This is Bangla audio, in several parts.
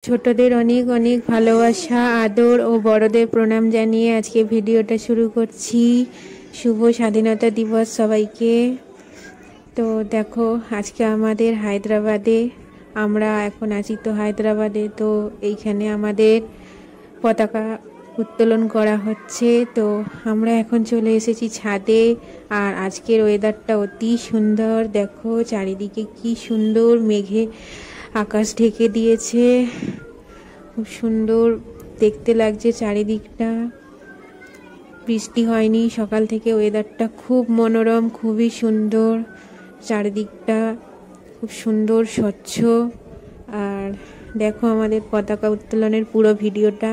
ছোটদের অনেক অনেক ভালোবাসা, আদর ও বড়দের প্রণাম জানিয়ে আজকে ভিডিওটা শুরু করছি। শুভ স্বাধীনতা দিবস সবাইকে। তো দেখো, আজকে আমাদের হায়দ্রাবাদে, আমরা এখন আছি তো হায়দ্রাবাদে। তো এইখানে আমাদের পতাকা উত্তোলন করা হচ্ছে। তো আমরা এখন চলে এসেছি ছাদে। আর আজকের ওয়েদারটা অতি সুন্দর। দেখো চারিদিকে কি সুন্দর মেঘে আকাশ ঢেকে দিয়েছে, খুব সুন্দর দেখতে লাগছে চারিদিকটা। বৃষ্টি হয়নি সকাল থেকে, ওয়েদারটা খুব মনোরম, খুবই সুন্দর। চারিদিকটা খুব সুন্দর স্বচ্ছ। আর দেখো আমাদের পতাকা উত্তোলনের পুরো ভিডিওটা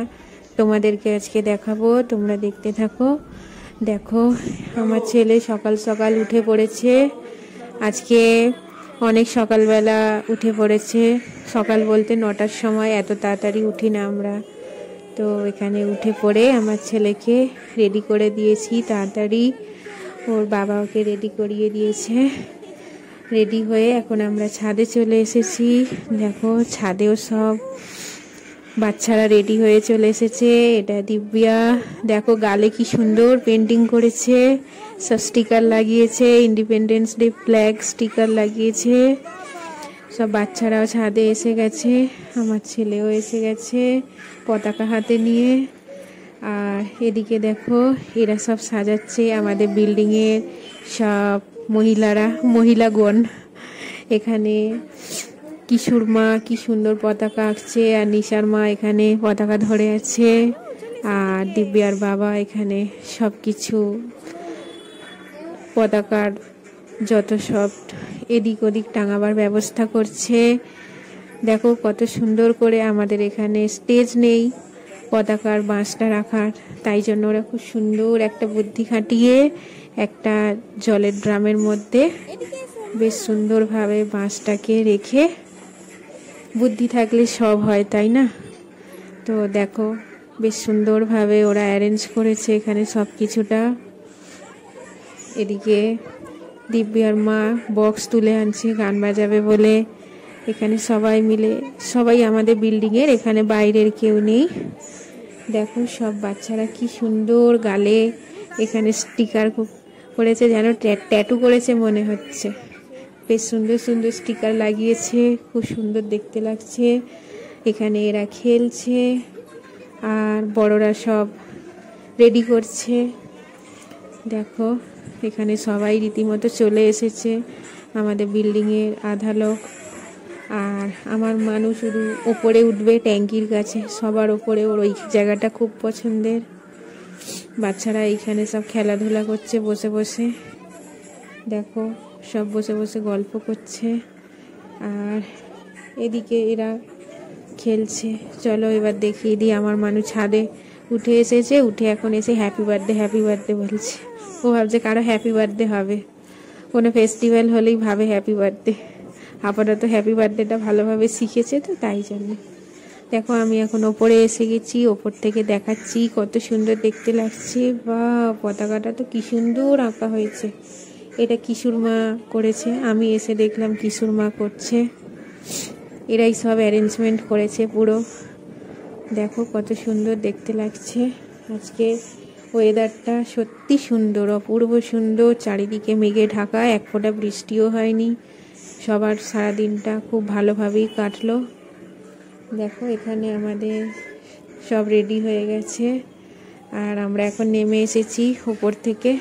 তোমাদেরকে আজকে দেখাবো, তোমরা দেখতে থাকো। দেখো আমার ছেলে সকাল সকাল উঠে পড়েছে। আজকে অনেক সকালবেলা উঠে পড়েছে। সকাল বলতে 9টার সময়, এত তাড়াতাড়ি উঠি না আমরা। তো এখানে উঠে পড়ে আমার ছেলেকে রেডি করে দিয়েছি তাড়াতাড়ি। ওর বাবা ওকে রেডি করিয়ে দিয়েছে। রেডি হয়ে এখন আমরা ছাদে চলে এসেছি। দেখো ছাদেও সব বাচ্চারা রেডি হয়ে চলে এসেছে। এটা দিব্যা, দেখো গালে কি সুন্দর পেন্টিং করেছে, সব স্টিকার লাগিয়েছে, ইন্ডিপেন্ডেন্স ডে ফ্ল্যাগ স্টিকার লাগিয়েছে। সব বাচ্চারাও ছাদে এসে গেছে, আমার ছেলেও এসে গেছে পতাকা হাতে নিয়ে। আর এদিকে দেখো এরা সব সাজাচ্ছে আমাদের বিল্ডিংয়ের সব মহিলাগণ। এখানে কিশোর মা কি সুন্দর পতাকা আঁকছে, আর নিশার মা এখানে পতাকা ধরে আছে, আর দিব্যার বাবা এখানে সব কিছু পতাকার যত সব এদিক ওদিক টাঙাবার ব্যবস্থা করছে। দেখো কত সুন্দর করে, আমাদের এখানে স্টেজ নেই পতাকার বাঁশটা রাখার, তাই জন্য ওরা খুব সুন্দর একটা বুদ্ধি খাটিয়ে একটা জলের ড্রামের মধ্যে বেশ সুন্দরভাবে বাঁশটাকে রেখে, বুদ্ধি থাকলে সব হয় তাই না। তো দেখো বেশ সুন্দরভাবে ওরা অ্যারেঞ্জ করেছে এখানে সব কিছুটা। এদিকে দিব্যার মা বক্স তুলে আনছে গান বাজাবে বলে। এখানে সবাই মিলে, সবাই আমাদের বিল্ডিংয়ের, এখানে বাইরের কেউ নেই। দেখো সব বাচ্চারা কি সুন্দর গালে এখানে স্টিকার করেছে, যেন ট্যাটু করেছে মনে হচ্ছে। বেশ সুন্দর সুন্দর স্টিকার লাগিয়েছে, খুব সুন্দর দেখতে লাগছে। এখানে এরা খেলছে আর বড়রা সব রেডি করছে। দেখো এখানে সবাই রীতিমতো চলে এসেছে আমাদের বিল্ডিংয়ের আধা লোক। আর আমার মানুষ শুধু ওপরে উঠবে ট্যাঙ্কির কাছে, সবার ওপরে, ওর ওই জায়গাটা খুব পছন্দের। বাচ্চারা এইখানে সব খেলাধুলা করছে বসে বসে। দেখো সব বসে বসে গল্প করছে, আর এদিকে এরা খেলছে। চলো এবার দেখিয়ে দিই, আমার মানুষ ছাদে উঠে এসেছে, উঠে এখন এসে হ্যাপি বার্থডে বলছে। ও ভাবছে কারো হ্যাপি বার্থডে হবে, কোনো ফেস্টিভ্যাল হলেই ভাবে হ্যাপি বার্থডে। আপাতত হ্যাপি বার্থডেটা ভালোভাবে শিখেছে তো তাই জন্য। দেখো আমি এখন ওপরে এসে গেছি, ওপর থেকে দেখাচ্ছি কত সুন্দর দেখতে লাগছে। বা পতাকাটা তো কি সুন্দর আঁকা হয়েছে। এটা কিশোর মা করেছে, আমি এসে দেখলাম কিশোর মা করছে। এরাই সব অ্যারেঞ্জমেন্ট করেছে পুরো। দেখো কত সুন্দর দেখতে লাগছে। আজকে ওয়েদারটা সত্যি সুন্দর, অপূর্ব সুন্দর। চারিদিকে মেঘে ঢাকা, এক ফোঁটা বৃষ্টিও হয়নি। সবার সারাদিনটা খুব ভালোভাবেই কাটলো। দেখো এখানে আমাদের সব রেডি হয়ে গেছে, আর আমরা এখন নেমে এসেছি উপর থেকে।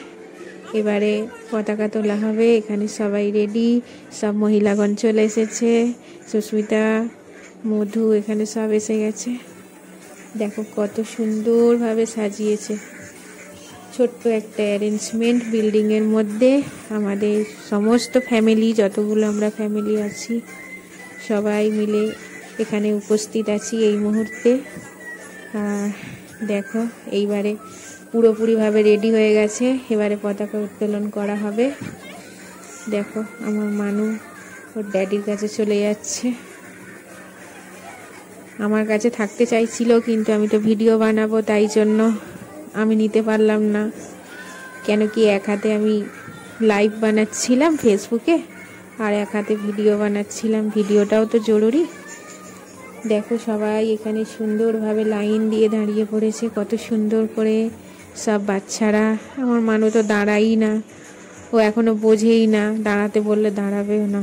এবারে পতাকা তোলা হবে। এখানে সবাই রেডি, সব মহিলাগণ চলে এসেছে, সুস্মিতা, মধু এখানে সব এসে গেছে। দেখো কত সুন্দরভাবে সাজিয়েছে, ছোট্ট একটা অ্যারেঞ্জমেন্ট বিল্ডিংয়ের মধ্যে। আমাদের সমস্ত ফ্যামিলি, যতগুলো আমরা ফ্যামিলি আছি, সবাই মিলে এখানে উপস্থিত আছি এই মুহূর্তে। আর দেখো এইবারে পুরোপুরিভাবে রেডি হয়ে গেছে, এবারে পতাকা উত্তোলন করা হবে। দেখো আমার মানু ওর ড্যাডির কাছে চলে যাচ্ছে। আমার কাছে থাকতে চাইছিল, কিন্তু আমি তো ভিডিও বানাবো তাই জন্য আমি নিতে পারলাম না। কেন কি এক হাতে আমি লাইভ বানাচ্ছিলাম ফেসবুকে, আর এক হাতে ভিডিও বানাচ্ছিলাম, ভিডিওটাও তো জরুরি। দেখো সবাই এখানে সুন্দরভাবে লাইন দিয়ে দাঁড়িয়ে পড়েছে, কত সুন্দর করে সব বাচ্চারা। আমার মানু তো দাঁড়াই না, ও এখনো বোঝেই না, দাঁড়াতে বললে দাঁড়াবেও না।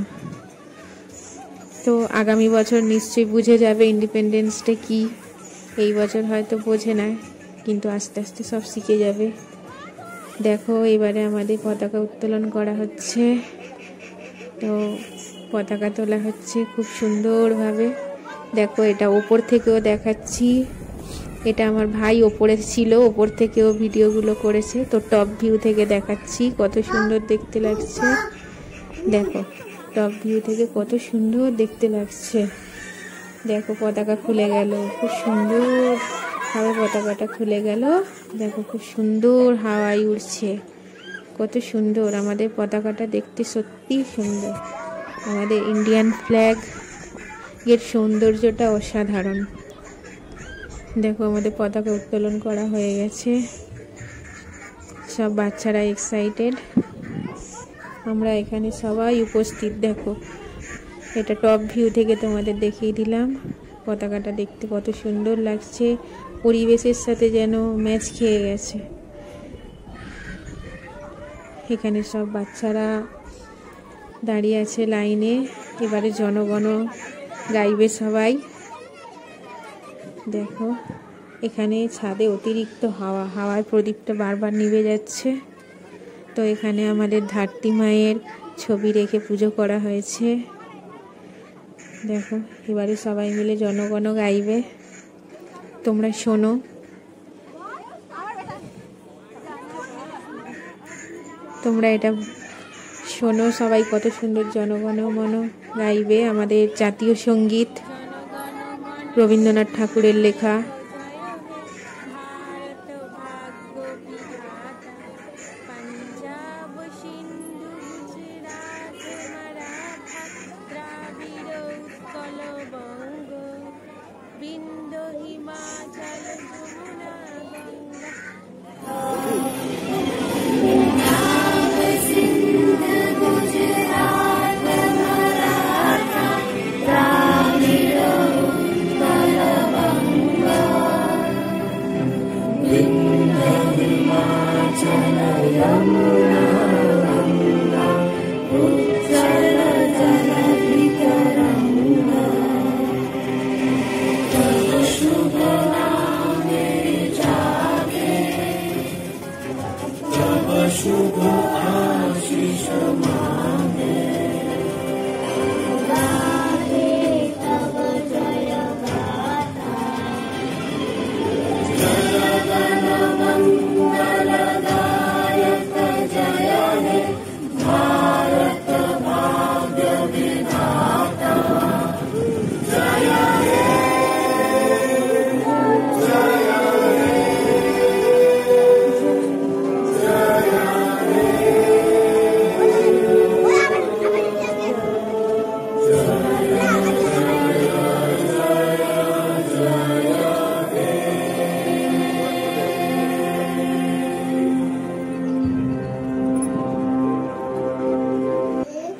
তো আগামী বছর নিশ্চয়ই বুঝে যাবে ইন্ডিপেন্ডেন্স ডে কি। এই বছর হয়তো বোঝে না, কিন্তু আস্তে আস্তে সব শিখে যাবে। দেখো এবারে আমাদের পতাকা উত্তোলন করা হচ্ছে, তো পতাকা তোলা হচ্ছে খুব সুন্দরভাবে। দেখো এটা ওপর থেকেও দেখাচ্ছি, এটা আমার ভাই ওপরে ছিল, ওপর থেকেও ভিডিওগুলো করেছে, তো টপ ভিউ থেকে দেখাচ্ছি কত সুন্দর দেখতে লাগছে। দেখো টপ ভিউ থেকে কত সুন্দর দেখতে লাগছে। দেখো পতাকা খুলে গেল, খুব সুন্দর ভাবে পতাকাটা খুলে গেল। দেখো খুব সুন্দর হাওয়ায় উড়ছে, কত সুন্দর আমাদের পতাকাটা দেখতে, সত্যি সুন্দর। আমাদের ইন্ডিয়ান ফ্ল্যাগ এর সৌন্দর্যটা অসাধারণ। দেখো আমাদের পতাকা উত্তোলন করা হয়ে গেছে, সব বাচ্চারা এক্সাইটেড, আমরা এখানে সবাই উপস্থিত। দেখো এটা টপ ভিউ থেকে তোমাদের দেখিয়ে দিলাম, পতাকাটা দেখতে কত সুন্দর লাগছে, পরিবেশের সাথে যেন ম্যাচ খেয়ে গেছে। এখানে সব বাচ্চারা দাঁড়িয়ে আছে লাইনে, এবারে জনগণ গাইবে সবাই। দেখো এখানে ছাদে অতিরিক্ত হাওয়ায় প্রদীপটা বারবার নিভে যাচ্ছে। তো এখানে আমাদের ধরতী মায়ের ছবি রেখে পুজো করা হয়েছে। দেখো এবারে সবাই মিলে জনগণ গাইবে, তোমরা শোনো। তোমরা এটা শোনো সবাই, কত সুন্দর জনগণ মন গাইবে, আমাদের জাতীয় সঙ্গীত, রবীন্দ্রনাথ ঠাকুরের লেখা।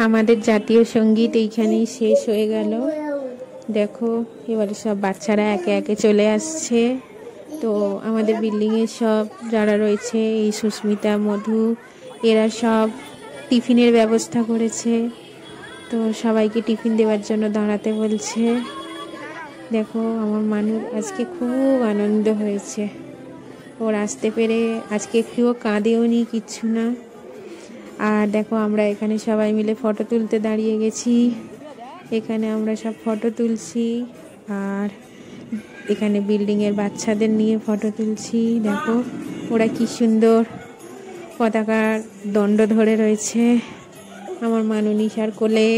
আমাদের জাতীয় সঙ্গীত এইখানেই শেষ হয়ে গেল। দেখো এবারে সব বাচ্চারা একে একে চলে আসছে। তো আমাদের বিল্ডিংয়ে সব যারা রয়েছে, এই সুস্মিতা, মধু, এরা সব টিফিনের ব্যবস্থা করেছে, তো সবাইকে টিফিন দেওয়ার জন্য দাঁড়াতে বলছে। দেখো আমার মানুষ আজকে খুব আনন্দ হয়েছে, ওর আসতে পেরে আজকে একটুও কাঁদেও নি, কিচ্ছু না। আর দেখো আমরা এখানে সবাই মিলে ফটো তুলতে দাঁড়িয়ে গেছি, এখানে আমরা সব ফটো তুলছি। আর এখানে বিল্ডিংয়ের বাচ্চাদের নিয়ে ফটো তুলছি। দেখো ওরা কি সুন্দর পতাকার দণ্ড ধরে রয়েছে আমার নিশার কোলে।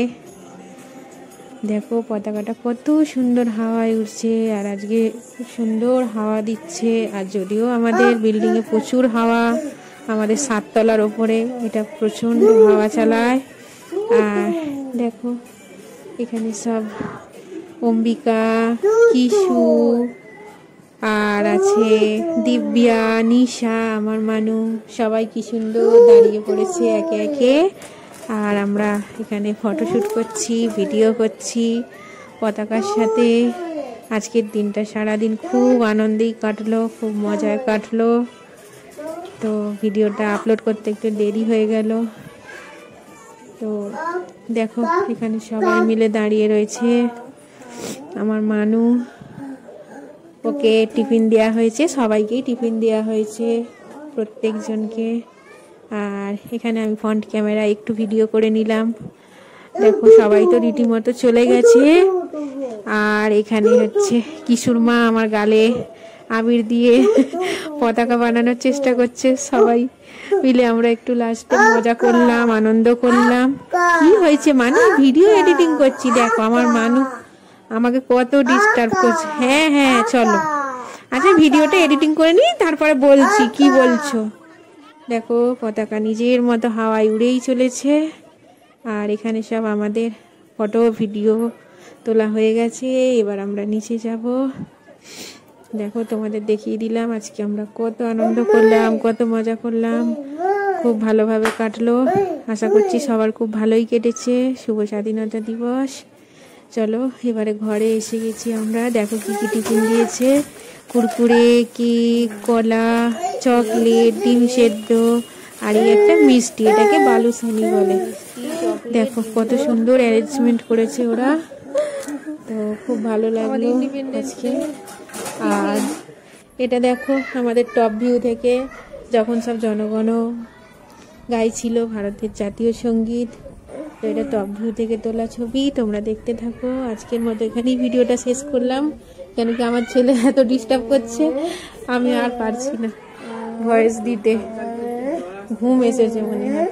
দেখো পতাকাটা কত সুন্দর হাওয়ায় উঠছে, আর আজকে খুব সুন্দর হাওয়া দিচ্ছে। আর যদিও আমাদের বিল্ডিংয়ে প্রচুর হাওয়া, আমাদের 7 তলার ওপরে এটা প্রচণ্ড হাওয়া চালায়। আর দেখো এখানে সব অম্বিকা, কিশু, আর আছে দিব্যা, নিশা, আমার মানু, সবাই কি সুন্দর দাঁড়িয়ে পড়েছে একে একে। আর আমরা এখানে ফটোশ্যুট করছি, ভিডিও করছি পতাকার সাথে। আজকের দিনটা সারাদিন খুব আনন্দেই কাটলো, খুব মজায় কাটলো। তো ভিডিওটা আপলোড করতে একটু দেরি হয়ে গেল। তো দেখো এখানে সবাই মিলে দাঁড়িয়ে রয়েছে। আমার মানু, ওকে টিফিন দেওয়া হয়েছে, সবাইকেই টিফিন দেওয়া হয়েছে, প্রত্যেকজনকে। আর এখানে আমি ফ্রন্ট ক্যামেরা একটু ভিডিও করে নিলাম। দেখো সবাই তো রীতিমতো চলে গেছে। আর এখানে হচ্ছে কিশোর মা আমার গালে আবির দিয়ে পতাকা বানানোর চেষ্টা করছে। সবাই মিলে আমরা একটু লাস্টে মজা করলাম, আনন্দ করলাম। কি হয়েছে মানে ভিডিও এডিটিং করছি, দেখো আমার মানু আমাকে কত ডিস্টার্ব করছে। হ্যাঁ হ্যাঁ চলো, আচ্ছা ভিডিওটা এডিটিং করে নিই, তারপরে বলছি। কি বলছো? দেখো পতাকা নিজের মতো হাওয়ায় উড়েই চলেছে। আর এখানে সব আমাদের ফটো ভিডিও তোলা হয়ে গেছে। এবার আমরা নিচে যাব। দেখো তোমাদের দেখিয়ে দিলাম আজকে আমরা কত আনন্দ করলাম, কত মজা করলাম। খুব ভালোভাবে কাটলো। আশা করছি সবার খুব ভালোই কেটেছে। শুভ স্বাধীনতা দিবস। চলো এবারে ঘরে এসে গেছি আমরা। দেখো কি কি টিফিন দিয়েছে, কুরকুরে, কেক, কলা, চকলেট, ডিম সেদ্ধ, আর এই একটা মিষ্টি, এটাকে বালুশানি বলে। দেখো কত সুন্দর অ্যারেঞ্জমেন্ট করেছে ওরা। তো খুব ভালো লাগলো আজকে। আর এটা দেখো আমাদের টপ ভিউ থেকে যখন সব জনগণ গাইছিল ভারতের জাতীয় সঙ্গীত। তো এটা টপ ভিউ থেকে তোলা ছবি, তোমরা দেখতে থাকো। আজকের মতো এখানেই ভিডিওটা শেষ করলাম, কেন কি আমার ছেলে এত ডিস্টার্ব করছে, আমি আর পারছি না ভয়েস দিতে। ঘুম এসেছে মনে হয়।